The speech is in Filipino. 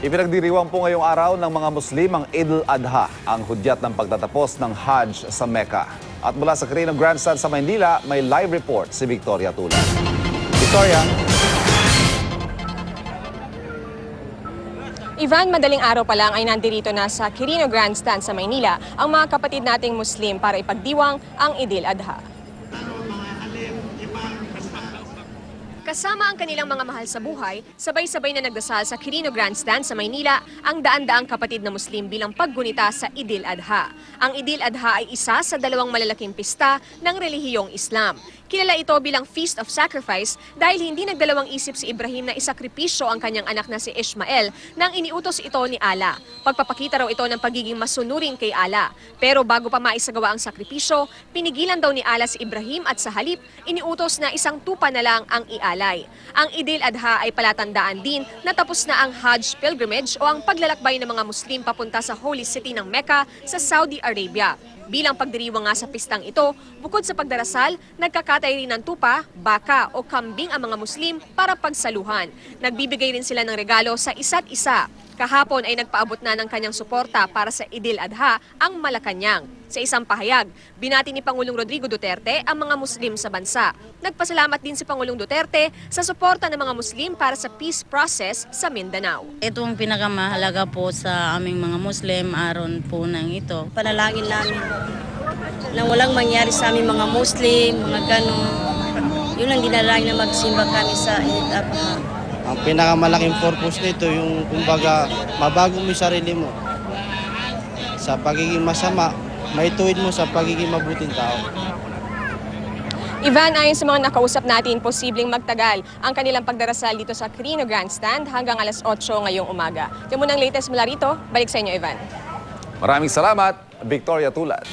Ipinagdiriwang po ngayong araw ng mga Muslim ang Eid al-Adha, ang hudyat ng pagtatapos ng Hajj sa Mecca. At mula sa Quirino Grandstand sa Maynila, may live report si Victoria Tulad. Victoria. Ivan, madaling araw pa lang ay nandirito na sa Quirino Grandstand sa Maynila ang mga kapatid nating Muslim para ipagdiwang ang Eid al-Adha. Kasama ang kanilang mga mahal sa buhay, sabay-sabay na nagdasal sa Quirino Grandstand sa Maynila ang daan-daang kapatid na Muslim bilang paggunita sa Eid al-Adha. Ang Eid al-Adha ay isa sa dalawang malalaking pista ng relihiyong Islam. Kilala ito bilang Feast of Sacrifice dahil hindi nagdalawang isip si Ibrahim na isakripisyo ang kanyang anak na si Ishmael nang iniutos ito ni Allah. Pagpapakita raw ito ng pagiging masunurin kay Allah. Pero bago pa maisagawa ang sakripisyo, pinigilan daw ni Allah si Ibrahim at sa halip, iniutos na isang tupa na lang ang ialay. Ang Eid al-Adha ay palatandaan din na tapos na ang Hajj pilgrimage o ang paglalakbay ng mga Muslim papunta sa Holy City ng Mecca sa Saudi Arabia. Bilang pagdiriwang nga sa pistang ito, bukod sa pagdarasal, nagkakatay rin ng tupa, baka o kambing ang mga Muslim para pagsaluhan. Nagbibigay rin sila ng regalo sa isa't isa. Kahapon ay nagpaabot na ng kanyang suporta para sa Eid al-Adha ang Malacanang. Sa isang pahayag, binati ni Pangulong Rodrigo Duterte ang mga Muslim sa bansa. Nagpasalamat din si Pangulong Duterte sa suporta ng mga Muslim para sa peace process sa Mindanao. Ito ang pinakamahalaga po sa aming mga Muslim aron po ng ito. Panalangin namin na walang mangyari sa aming mga Muslim, mga ganun. Yun ang dinalangin na magsimba kami sa Eid al-Adha. Ang pinakamalaking purpose nito yung kumbaga mabago mo yung sarili mo sa pagiging masama, maituwid mo sa pagiging mabuting tao. Ivan, ayon sa mga nakausap natin, posibleng magtagal ang kanilang pagdarasal dito sa Quirino Grandstand hanggang alas 8 ngayong umaga. Yan muna ang latest mula rito. Balik sa inyo, Ivan. Maraming salamat, Victoria Tulad.